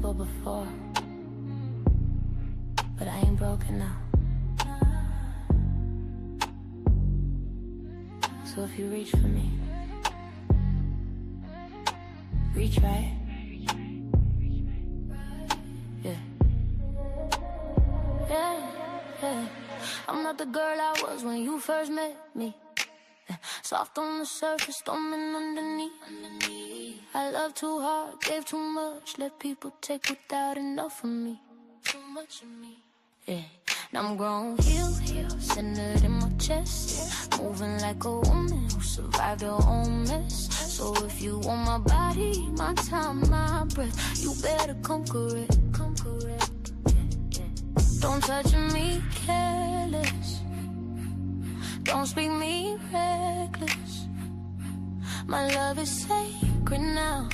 people before, but I ain't broken now. So if you reach for me, reach right. Yeah. Yeah, yeah. I'm not the girl I was when you first met me. Soft on the surface, storming underneath. I love too hard, gave too much. Let people take without enough of me. Too much of me. Yeah. Now I'm grown, healed, centered in my chest. Moving like a woman who survived her own mess. So if you want my body, my time, my breath, you better conquer it. Don't touch me careless. Don't speak me reckless. My love is sacred now.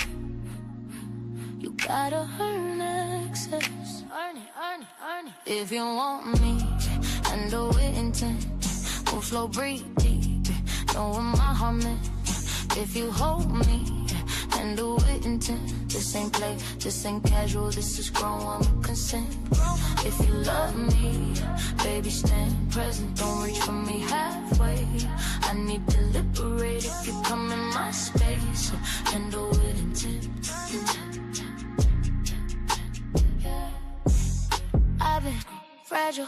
You gotta earn access. Earn it. If you want me, handle it intent. Move slow, breathe deep. Know what my heart meant. If you hold me, handle it intent. This ain't play, this ain't casual. This is grown with consent. If you love me, baby, stand present. Don't reach for me halfway. I need to liberate if you come in my space. So handle it intent. I've been fragile,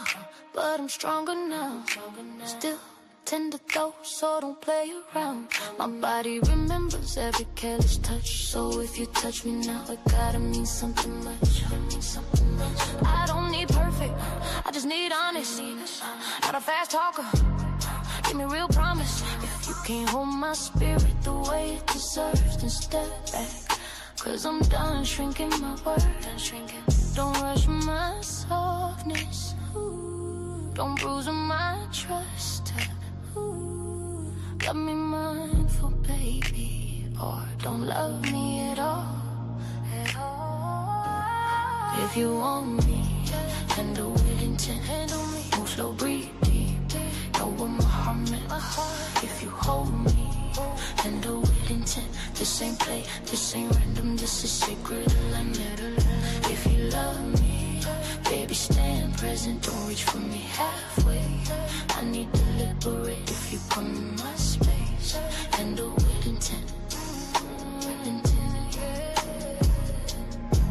but I'm stronger now. Still tender though, so don't play around. My body remembers every careless touch. So if you touch me now, it gotta mean something much. I don't need perfect, I just need honesty. Not a fast talker, give me real promise. If you can't hold my spirit the way it deserves, then step back. Cause I'm done shrinking my worth. Don't rush my softness. Don't bruise my trust. Love me mindful, baby, or don't love me at all. If you want me, handle it intent. Move slow, breathe deep. Know what my heart meant. If you hold me, handle it intent. This ain't play, this ain't random. This is sacred alignment. If you love me, baby, stand present. Don't reach for me halfway. I need to liberate if you come in my space. Handle with intent.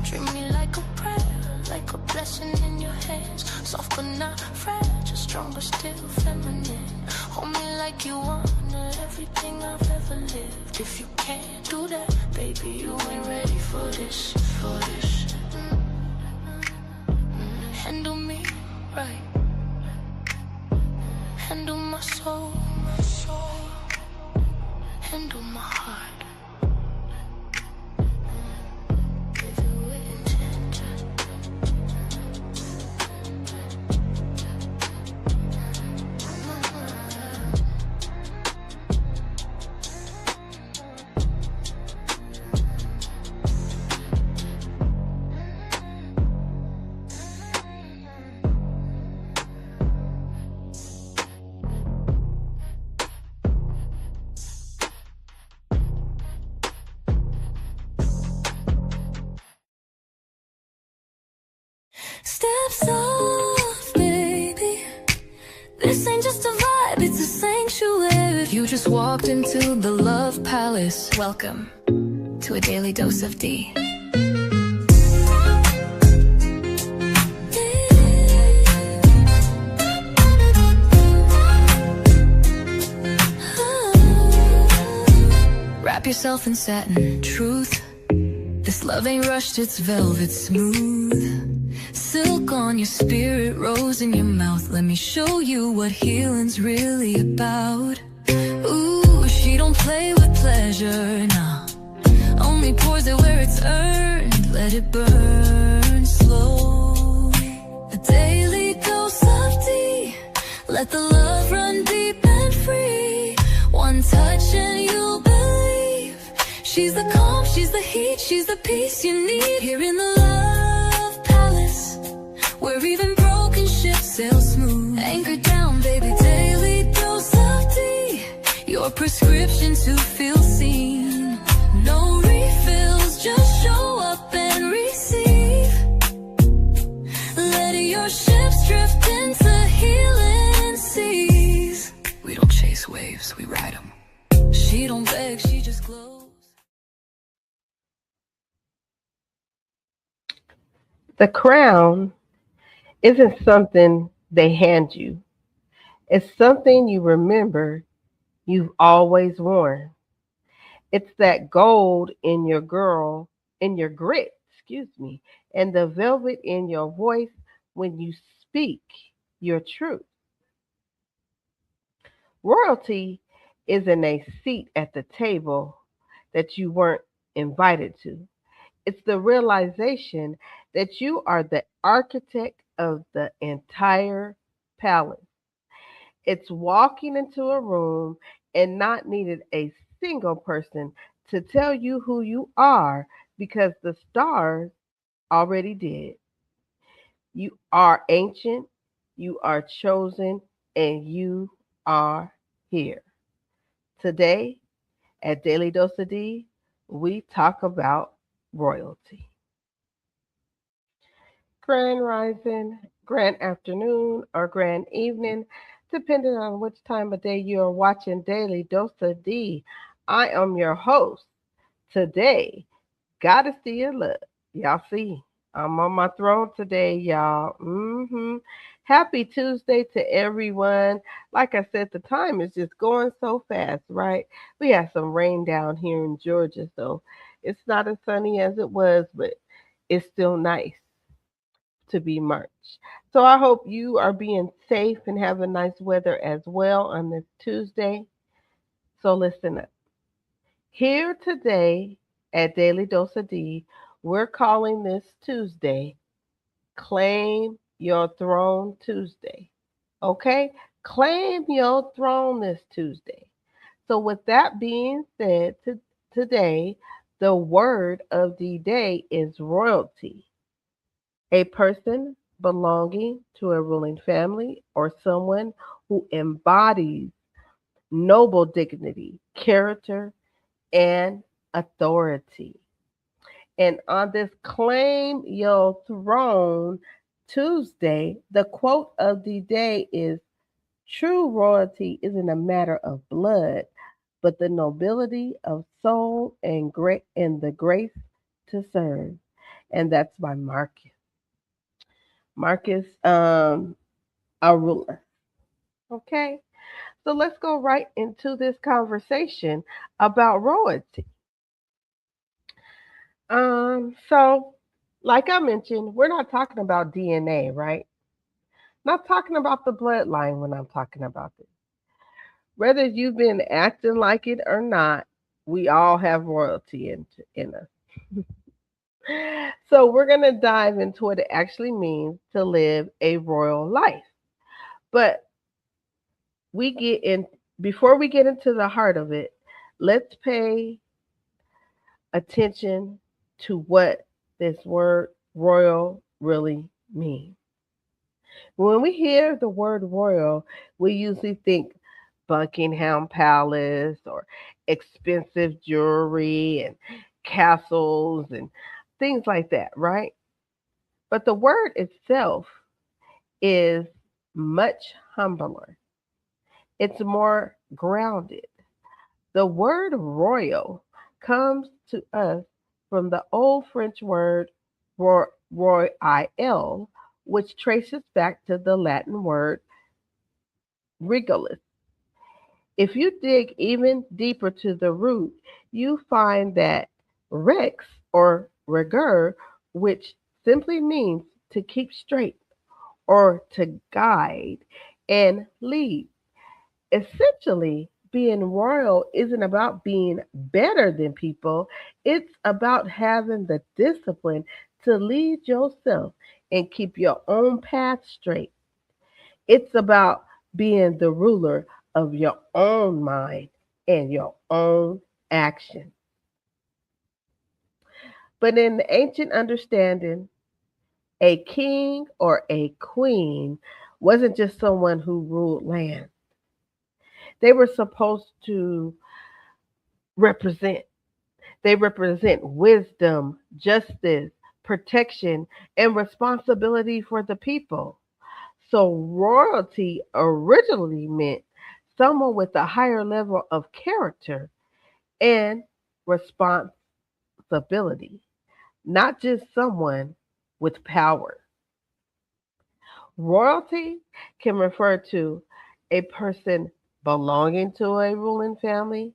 Treat me like a prayer, like a blessing in your hands. Soft but not fragile, stronger still feminine. Hold me like you honor everything I've ever lived. If you can't do that, baby, you ain't ready for this. Handle me right. Handle my soul. Handle my heart. Steps off, baby. This ain't just a vibe, it's a sanctuary. You just walked into the Love Palace. Welcome to a daily dose of D. Wrap yourself in satin, truth. This love ain't rushed, it's velvet smooth. Silk on your spirit, rose in your mouth. Let me show you what healing's really about. Ooh, she don't play with pleasure, nah. Only pours it where it's earned. Let it burn slow. A daily dose of D. Let the love run deep and free. One touch and you'll believe. She's the calm, she's the heat, she's the peace you need. Here in the Love Palace, where even broken ships sail smooth. Anchor down, baby, daily dose of D. Your prescription to feel seen. No refills, just show up and receive. our ships drift into healing seas. We don't chase waves, we ride them. She don't beg, she just glows. The crown isn't something they hand you. It's something you remember you've always worn. It's that gold in your grit, excuse me, and the velvet in your voice when you speak your truth. Royalty isn't a seat at the table that you weren't invited to. It's the realization that you are the architect of the entire palace. It's walking into a room and not needing a single person to tell you who you are because the stars already did. You are ancient, you are chosen, and you are here. Today at Daily Dose of D, we talk about royalty. Grand rising, grand afternoon, or grand evening, depending on which time of day you are watching Daily Dose of D. I am your host today, Goddess D of Love. Y'all see, I'm on my throne today, y'all. Happy Tuesday to everyone. Like I said, the time is just going so fast, right? We had some rain down here in Georgia, so it's not as sunny as it was, but it's still nice to be March. So I hope you are being safe and having nice weather as well on this Tuesday. So listen up. Here today at Daily Dose of D, we're calling this Tuesday Claim Your Throne Tuesday. Okay? Claim your throne this Tuesday. So with that being said, today the word of the day is royalty. A person belonging to a ruling family or someone who embodies noble dignity, character, and authority. And on this Claim Your Throne Tuesday, the quote of the day is true royalty isn't a matter of blood, but the nobility of soul and the grace to serve. And that's by Marcus. Marcus Aurelius. Okay, so let's go right into this conversation about royalty. So like I mentioned, we're not talking about DNA, right? Not talking about the bloodline when I'm talking about this. Whether you've been acting like it or not, we all have royalty in us. So we're gonna dive into what it actually means to live a royal life. But we get in before we get into the heart of it, let's pay attention to what this word royal really means. When we hear the word royal, we usually think Buckingham Palace or expensive jewelry and castles and things like that, right? But the word itself is much humbler. It's more grounded. The word royal comes to us from the old French word royal, which traces back to the Latin word regalis. If you dig even deeper to the root, you find that rex or reger, which simply means to keep straight or to guide and lead. Essentially, being royal isn't about being better than people, it's about having the discipline to lead yourself and keep your own path straight. It's about being the ruler of your own mind and your own action. But in the ancient understanding, a king or a queen wasn't just someone who ruled land. They were supposed to represent. They represent wisdom, justice, protection, and responsibility for the people. So, royalty originally meant someone with a higher level of character and responsibility, not just someone with power. Royalty can refer to a person belonging to a ruling family,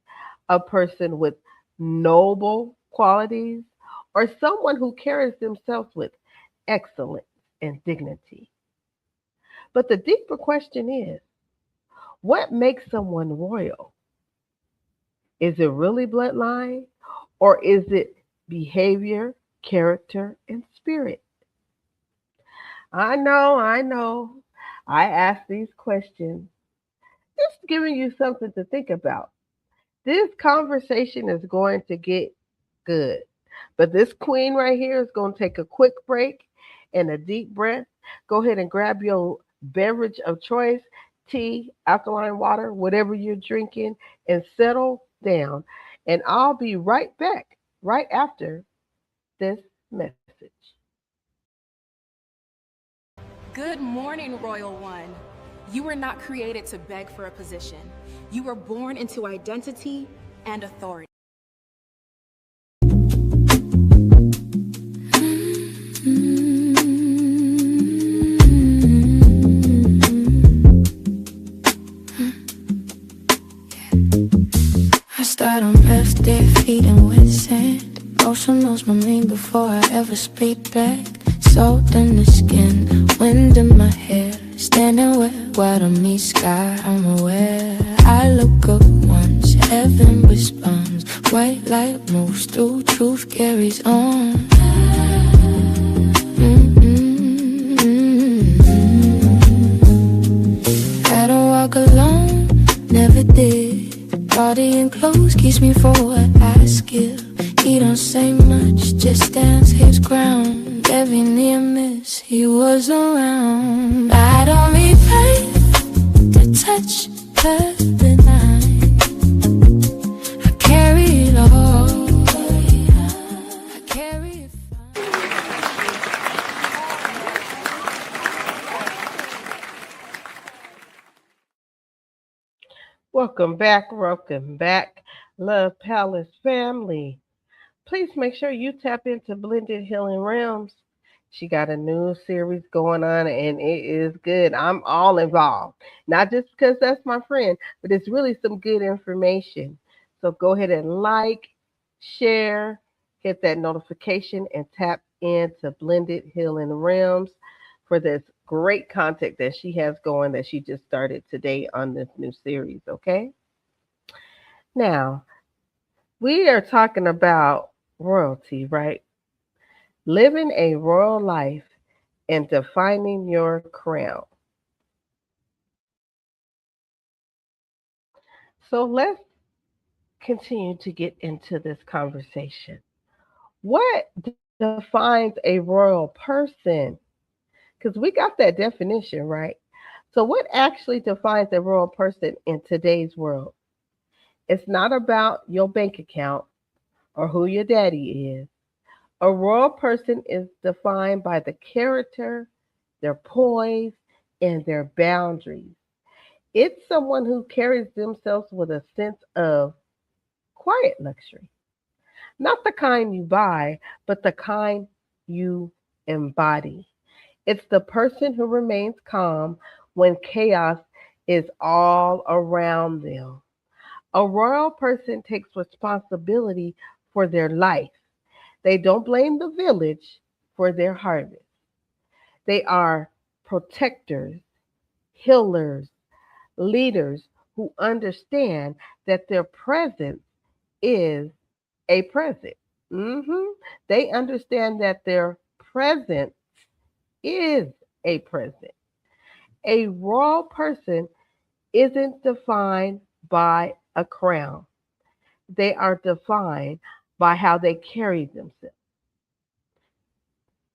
a person with noble qualities, or someone who carries themselves with excellence and dignity. But the deeper question is, what makes someone royal? Is it really bloodline, or is it behavior, character, and spirit? I know. I ask these questions, just giving you something to think about. This conversation is going to get good. But this queen right here is going to take a quick break and a deep breath. Go ahead and grab your beverage of choice, tea, alkaline water, whatever you're drinking, and settle down. And I'll be right back right after this message. Good morning, Royal One. You were not created to beg for a position. You were born into identity and authority. I start on left bare feet and wet sand. Motion knows my name before I ever speak back. Salt in the skin, wind in my hair. Standing where water meets sky, I'm aware. I look up once, heaven responds. White light moves through, truth carries on. I don't walk alone, never did. Body and clothes keeps me for what I skill. He don't say much, just stands his ground. Every near miss, he was around. I don't need pain to touch her benign. I carry it all. I carry it fine. Welcome back, Love Palace family. Please make sure you tap into Blended Healing Realms. She got a new series going on and it is good. I'm all involved. Not just because that's my friend, but it's really some good information. So go ahead and like, share, hit that notification, and tap into Blended Healing Realms for this great content that she has going that she just started today on this new series. Okay. Now, we are talking about royalty, right? Living a royal life and defining your crown. So let's continue to get into this conversation. What defines a royal person? Because we got that definition, right? So, what actually defines a royal person in today's world? It's not about your bank account or who your daddy is. A royal person is defined by the character, their poise, and their boundaries. It's someone who carries themselves with a sense of quiet luxury. Not the kind you buy, but the kind you embody. It's the person who remains calm when chaos is all around them. A royal person takes responsibility for their life. They don't blame the village for their harvest. They are protectors, healers, leaders who understand that their presence is a present. Mhm. They understand that their presence is a present. A royal person isn't defined by a crown. They are defined by how they carry themselves.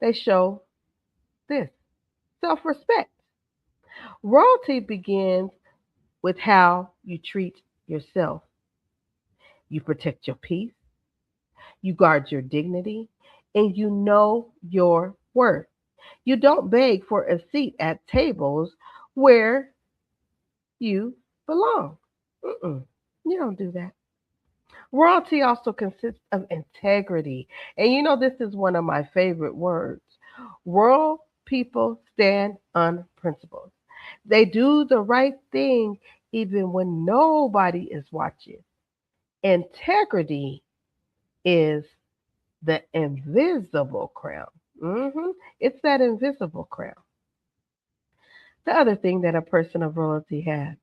They show this self respect. Royalty begins with how you treat yourself. You protect your peace, you guard your dignity, and you know your worth. You don't beg for a seat at tables where you belong. Mm-mm. You don't do that. Royalty also consists of integrity. And you know, this is one of my favorite words. Royal people stand on principles. They do the right thing even when nobody is watching. Integrity is the invisible crown. It's that invisible crown. The other thing that a person of royalty has.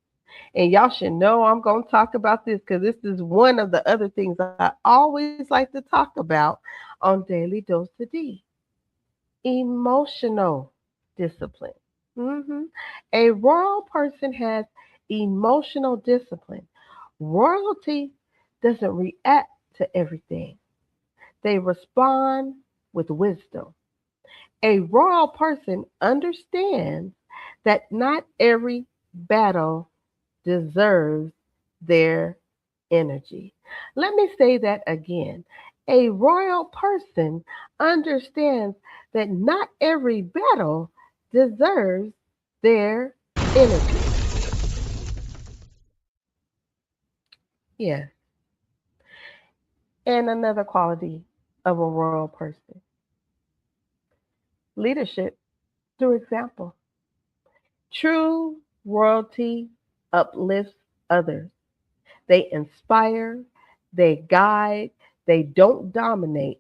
And y'all should know I'm going to talk about this because this is one of the other things I always like to talk about on Daily Dose of D. Emotional discipline. Mhm. A royal person has emotional discipline. Royalty doesn't react to everything, they respond with wisdom. A royal person understands that not every battle deserves their energy. Let me say that again. A royal person understands that not every battle deserves their energy. Yeah. And another quality of a royal person, leadership through example. True royalty uplifts others. They inspire, they guide, they don't dominate,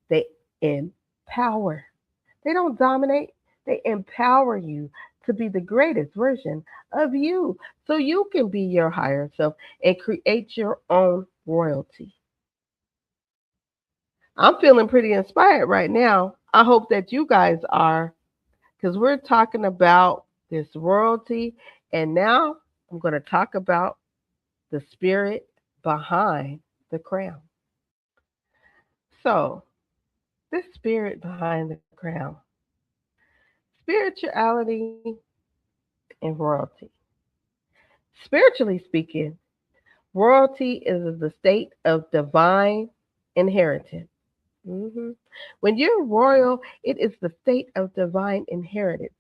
they empower. They don't dominate, they empower you to be the greatest version of you so you can be your higher self and create your own royalty. I'm feeling pretty inspired right now. I hope that you guys are because we're talking about this royalty. And now I'm going to talk about the spirit behind the crown. So, this spirit behind the crown, spirituality and royalty. Spiritually speaking, royalty is the state of divine inheritance. Mhm. When you're royal, it is the state of divine inheritance.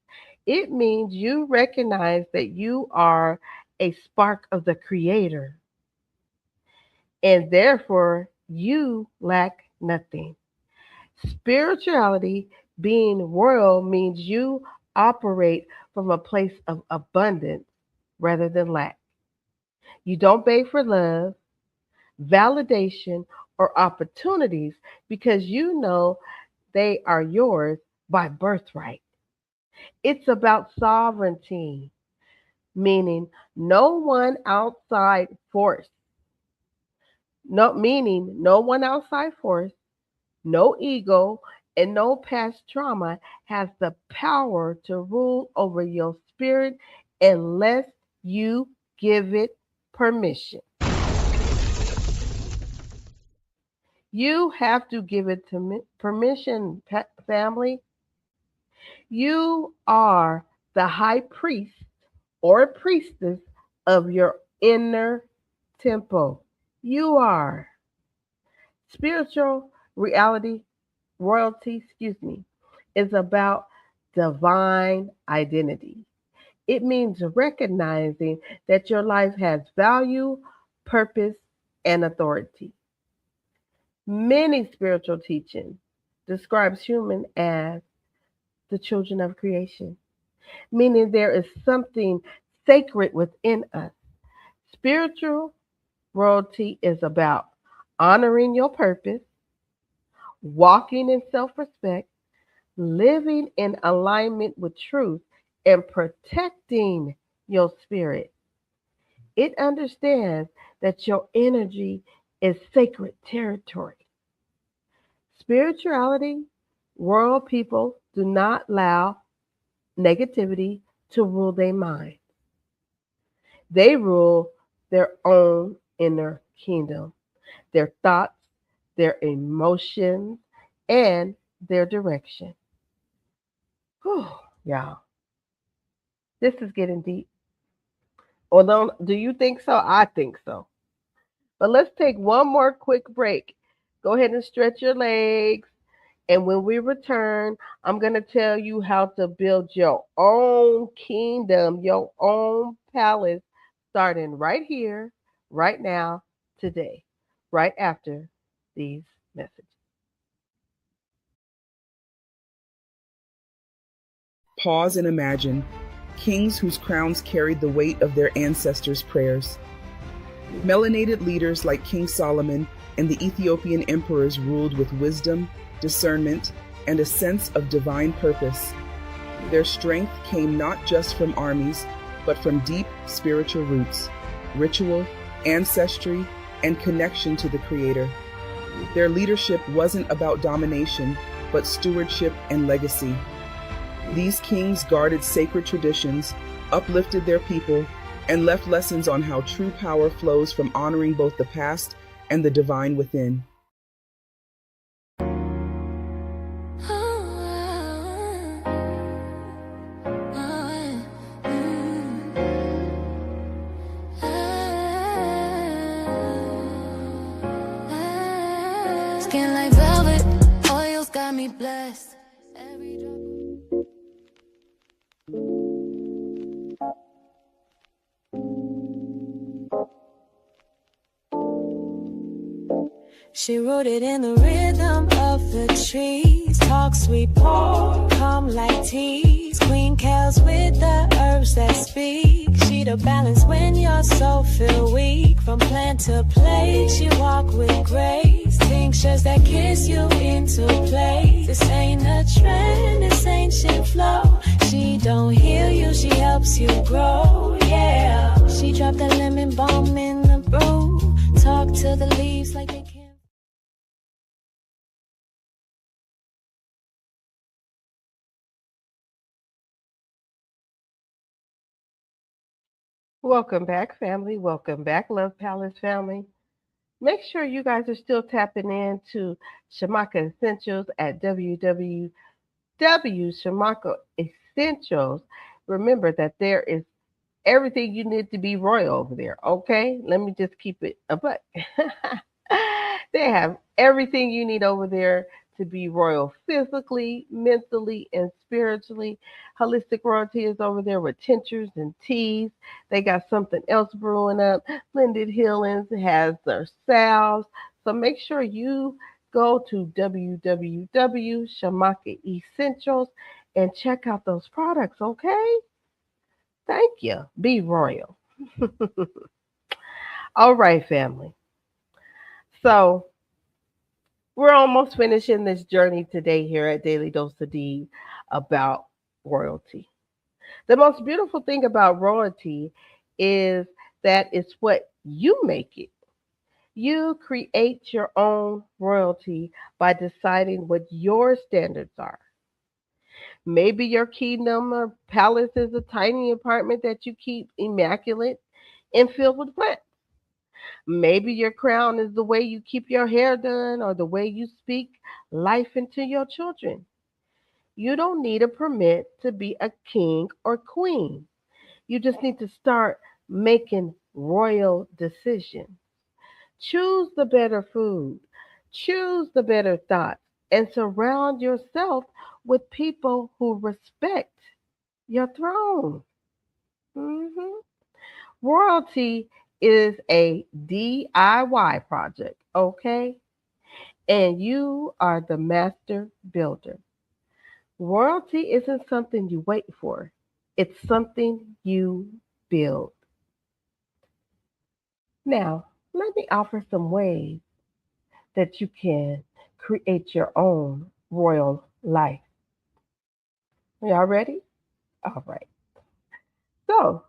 It means you recognize that you are a spark of the Creator, and therefore you lack nothing. Spirituality, being royal, means you operate from a place of abundance rather than lack. You don't beg for love, validation, or opportunities because you know they are yours by birthright. It's about sovereignty, meaning no one outside force, no one outside force, no ego, and no past trauma has the power to rule over your spirit unless you give it permission. You have to give it to permission, family. You are the high priest or priestess of your inner temple. You are spiritual reality, royalty, is about divine identity. It means recognizing that your life has value, purpose, and authority. Many spiritual teachings describes human as the children of creation, meaning there is something sacred within us. Spiritual royalty is about honoring your purpose, walking in self-respect, living in alignment with truth, and protecting your spirit. It understands that your energy is sacred territory. Spirituality, royal people do not allow negativity to rule their mind. They rule their own inner kingdom, their thoughts, their emotions, and their direction. Whew, y'all, this is getting deep. Although, do you think so? I think so. But let's take one more quick break. Go ahead and stretch your legs And when we return, I'm going to tell you how to build your own kingdom, your own palace, starting right here, right now, today, right after these messages. Pause and imagine kings whose crowns carried the weight of their ancestors' prayers. Melanated leaders like King Solomon and the Ethiopian emperors ruled with wisdom, discernment, and a sense of divine purpose. Their strength came not just from armies, but from deep spiritual roots, ritual, ancestry, and connection to the Creator. Their leadership wasn't about domination, but stewardship and legacy. These kings guarded sacred traditions, uplifted their people, and left lessons on how true power flows from honoring both the past and the divine within. Skin like velvet, oils got me blessed. Every drop. She wrote it in the rhythm of the trees. Talk sweet, pour, calm like teas. Queen cows with the herbs that speak. She the balance when your soul feel weak. From plant to plate, she walk with grace. Tinctures that kiss you into place. This ain't a trend, this ancient flow. She don't heal you, she helps you grow, yeah. She dropped the lemon balm in the brew. Talk to the leaves like they can. Welcome back, family. Welcome back, Love Palace family. Make sure you guys are still tapping into Shamaka Essentials at www.shamaka Essentials. Remember that there is everything you need to be royal over there, okay? Let me just keep it a buck. They have everything you need over there to be royal physically, mentally, and spiritually. Holistic Royalty is over there with tinctures and teas. They got something else brewing up. Blended Healings has their salves. So make sure you go to www.shamaka Essentials and check out those products, okay? Thank you. Be royal. All right, family. So we're almost finishing this journey today here at Daily Dose of D about royalty. The most beautiful thing about royalty is that it's what you make it. You create your own royalty by deciding what your standards are. Maybe your kingdom or palace is a tiny apartment that you keep immaculate and filled with plants. Maybe your crown is the way you keep your hair done or the way you speak life into your children. You don't need a permit to be a king or queen. You just need to start making royal decisions. Choose the better food, choose the better thoughts, and surround yourself with people who respect your throne. Mhm. Royalty is a DIY project, okay? And you are the master builder. Royalty isn't something you wait for, it's something you build. Now, let me offer some ways that you can create your own royal life. Y'all ready? All right. So,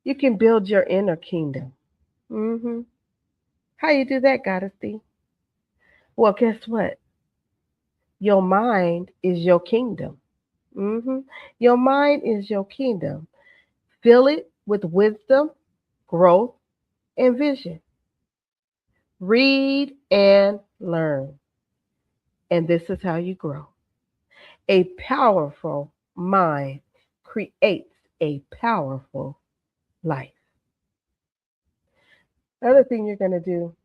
you can build your inner kingdom. How you do that, Goddess D? Well, guess what? Your mind is your kingdom. hmm Your mind is your kingdom. Fill it with wisdom, growth, and vision. Read and learn. And this is how you grow. A powerful mind creates a powerful life. The other thing you're going to do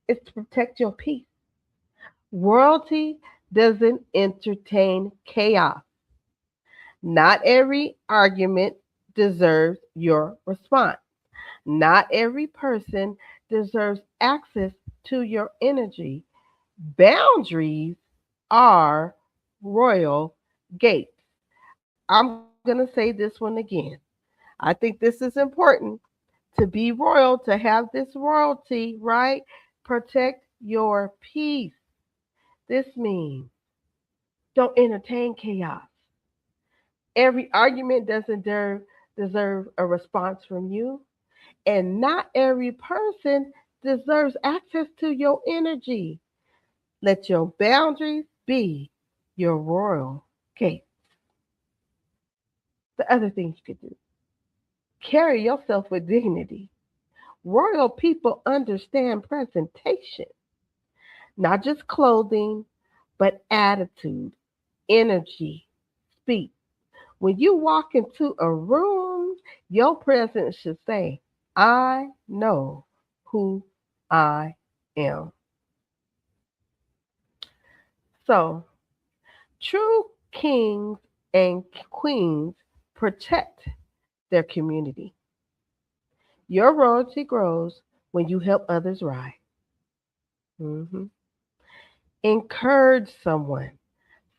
is to protect your peace. Royalty doesn't entertain chaos. Not every argument deserves your response. Not every person deserves access to your energy. Boundaries are royal gates. I'm going to say this one again. I think this is important to be royal, to have this royalty, right? Protect your peace. This means don't entertain chaos. Every argument doesn't deserve a response from you, and not every person deserves access to your energy. Let your boundaries be your royal gate. The other things you could do: carry yourself with dignity. Royal people understand presentation, not just clothing, but attitude, energy, speech. When you walk into a room, your presence should say, I know who I am. So, true kings and queens protect their community. Your royalty grows when you help others rise. Mhm. Encourage someone,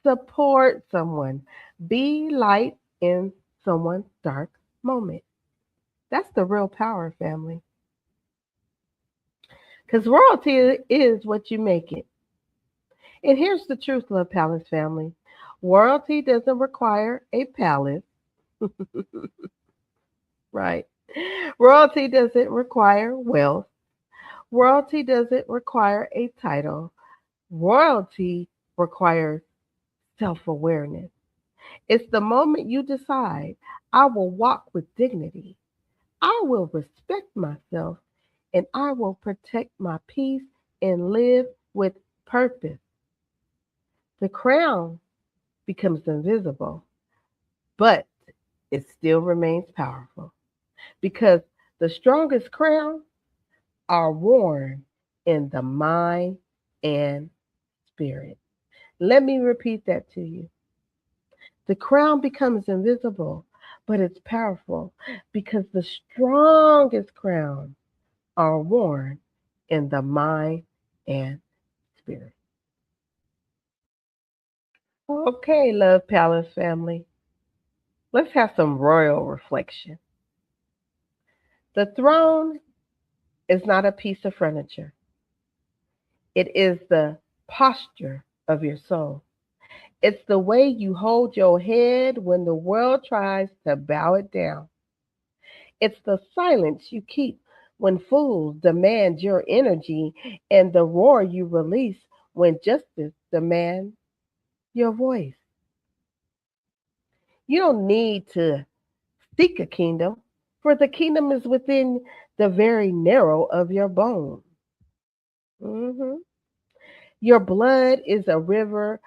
support someone, be light in someone's dark moment. That's the real power, family. Because royalty is what you make it. And here's the truth, Love Palace family: royalty doesn't require a palace, right? Royalty doesn't require wealth. Royalty doesn't require a title. Royalty requires self awareness. It's the moment you decide, I will walk with dignity, I will respect myself, and I will protect my peace and live with purpose. The crown becomes invisible, but it still remains powerful because the strongest crowns are worn in the mind and spirit. Let me repeat that to you. The crown becomes invisible, but it's powerful because the strongest crowns are worn in the mind and spirit. Okay, Love Palace family, let's have some royal reflection. The throne is not a piece of furniture, it is the posture of your soul. It's the way you hold your head when the world tries to bow it down. It's the silence you keep when fools demand your energy and the roar you release when justice demands your voice. You don't need to seek a kingdom, for the kingdom is within the very marrow of your bones. Mhm. Your blood is a river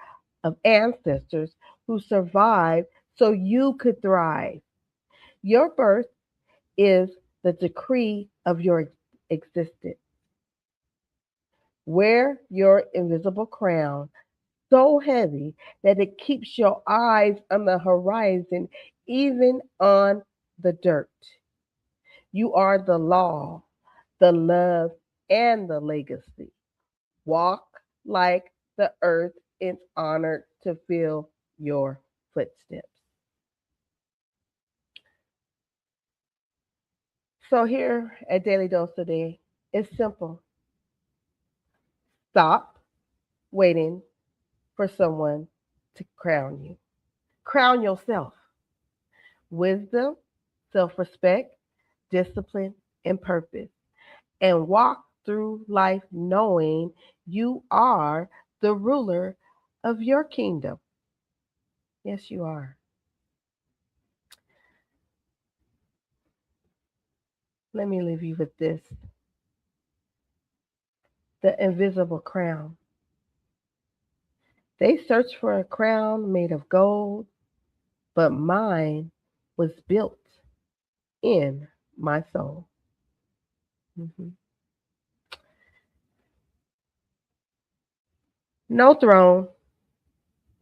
of ancestors who survived so you could thrive. Your birth is the decree of your existence. Wear your invisible crown so heavy that it keeps your eyes on the horizon, even on the dirt. You are the law, the love, and the legacy. Walk like the earth is honored to feel your footsteps. So, here at Daily Dose Today, it's simple: stop waiting for someone to crown you. Crown yourself. Wisdom, self respect, discipline, and purpose. And walk through life knowing you are the ruler of your kingdom. Yes, you are. Let me leave you with this: the invisible crown. They searched for a crown made of gold, but mine was built in my soul. Mhm. No throne,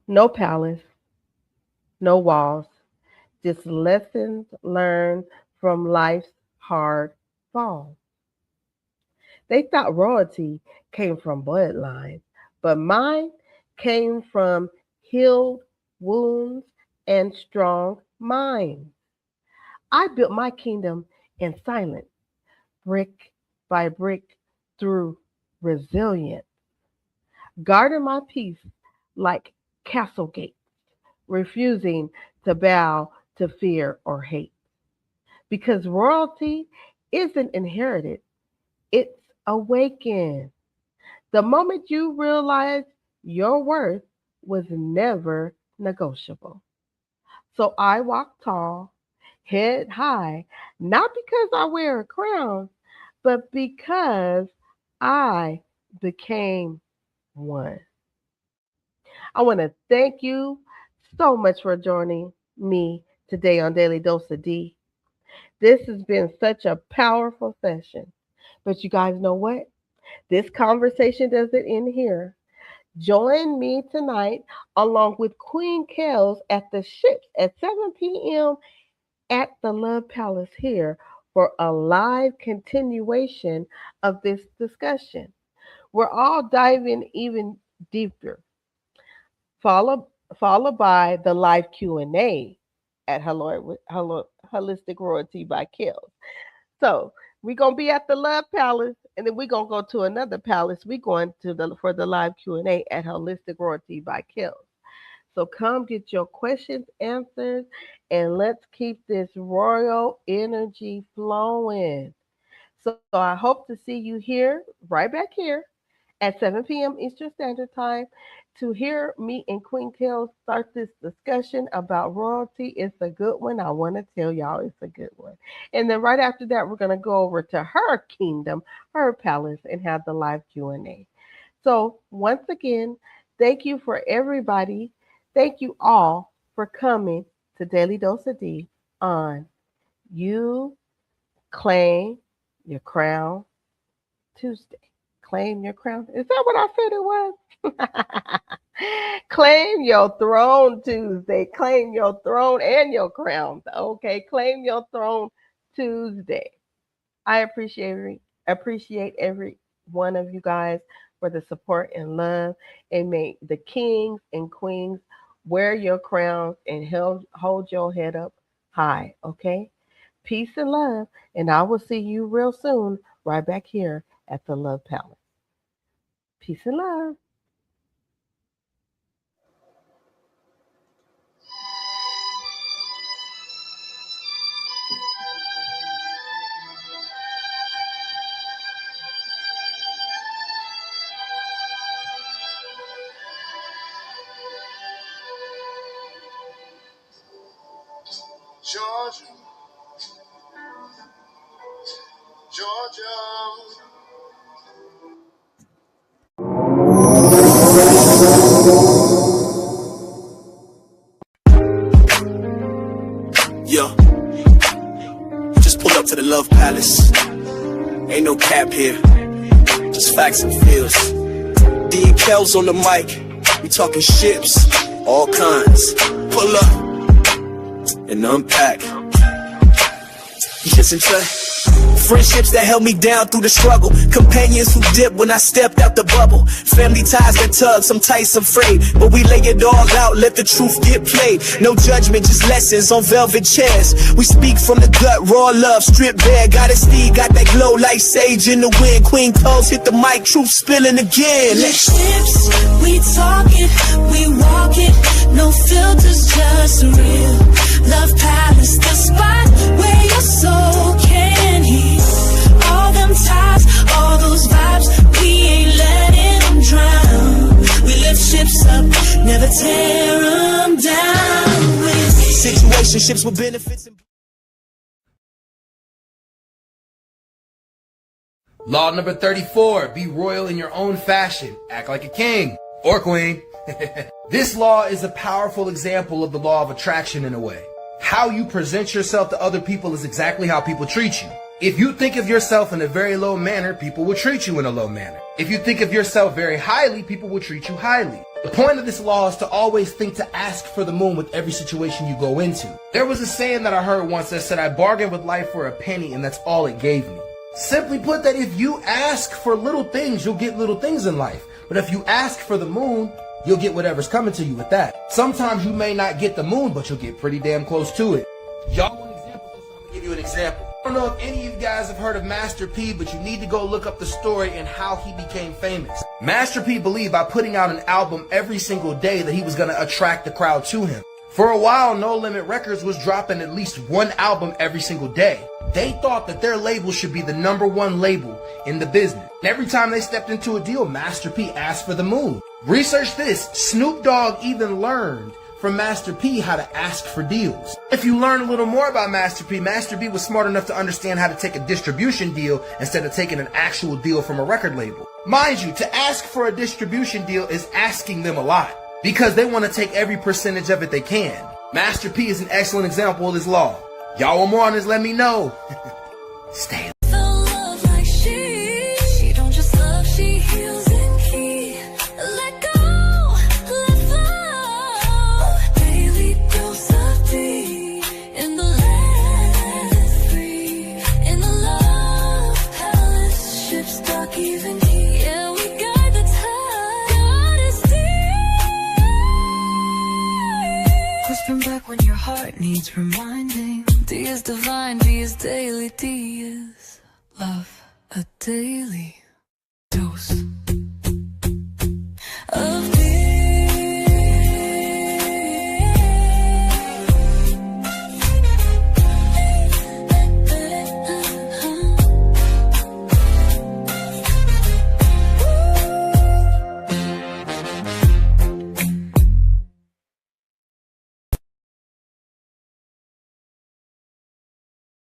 no palace, no walls, just lessons learned from life's hard fall. They thought royalty came from bloodlines, but mine came from healed wounds and strong minds. I built my kingdom in silence, brick by brick, through resilience, guarding my peace like castle gates, refusing to bow to fear or hate. Because royalty isn't inherited, it's awakened. The moment you realize your worth was never negotiable. So I walk tall, head high, not because I wear a crown, but because I became one. I want to thank you so much for joining me today on Daily Dose of D. This has been such a powerful session. But you guys know what? This conversation doesn't end here. Join me tonight along with Queen Kels at the Ships at 7 p.m. at the Love Palace here for a live continuation of this discussion. We're all diving even deeper, followed by the live Q&A at Holistic Royalty by Kels. So we're gonna be at the Love Palace, and then we're gonna go to another palace. We're going to for the live Q&A at Holistic Royalty by Kels. So come get your questions answered, and let's keep this royal energy flowing. So I hope to see you here, right back here, at 7 p.m. Eastern Standard Time to hear me and Queen Kels start this discussion about royalty. It's a good one. I want to tell y'all it's a good one. And then right after that, we're going to go over to her kingdom, her palace, and have the live Q&A. So once again, thank you for everybody. Thank you all for coming to Daily Dose of D on You Claim Your Crown Tuesday. Claim your crown. Is that what I said it was? Claim your throne Tuesday. Claim your throne and your crown. Okay, claim your throne Tuesday. I appreciate every one of you guys for the support and love. And may the kings and queens wear your crowns and hold your head up high. Okay? Peace and love. And I will see you real soon right back here at the Love Palace. Peace and love. Georgia, Georgia. Yo, just pulled up to the Love Palace. Ain't no cap here, just facts and feels. D and Kels on the mic, we talking ships, all kinds. Pull up and unpack. Listen to friendships that held me down through the struggle. Companions who dipped when I stepped out the bubble. Family ties that tug, some tight, some frayed. But we lay it all out, let the truth get played. No judgment, just lessons on velvet chairs. We speak from the gut, raw love, stripped bare. Got a steed, got that glow like sage in the wind. Queen Kels hit the mic, truth spilling again. Ships, we talk it, we walk it. No filters, just real. Love Palace, the spot where your soul can heal. All them ties, all those vibes, we ain't letting them drown. We lift ships up, never tear them down. With situationships with benefits and Law number 34, be royal in your own fashion. Act like a king or queen. This law is a powerful example of the law of attraction in a way. How you present yourself to other people is exactly how people treat you. If you think of yourself in a very low manner, people will treat you in a low manner. If you think of yourself very highly, people will treat you highly. The point of this law is to always think to ask for the moon with every situation you go into. There was a saying that I heard once that said, I bargained with life for a penny and that's all it gave me. Simply put, that if you ask for little things, you'll get little things in life. But if you ask for the moon, you'll get whatever's coming to you with that. Sometimes you may not get the moon, but you'll get pretty damn close to it. Y'all want examples? So I'm gonna give you an example. I don't know if any of you guys have heard of Master P, but you need to go look up the story and how he became famous. Master P believed by putting out an album every single day that he was going to attract the crowd to him. For a while, No Limit Records was dropping at least one album every single day. They thought that their label should be the #1 label in the business. And every time they stepped into a deal, Master P asked for the moon. Research this, Snoop Dogg even learned from Master P how to ask for deals. If you learn a little more about Master P was smart enough to understand how to take a distribution deal instead of taking an actual deal from a record label. Mind you, to ask for a distribution deal is asking them a lot because they want to take every percentage of it they can. Master P is an excellent example of this law. Y'all want more on this? Let me know. Stay. Love like she don't just love, she heals and keeps. Let go, let flow. Daily dose of tea in the land that's free. In the love palace, ships dock even key. Yeah, we guide the tide. God is deep. Whispering back when your heart needs reminding. D is divine, D is daily, D is love, a daily dose.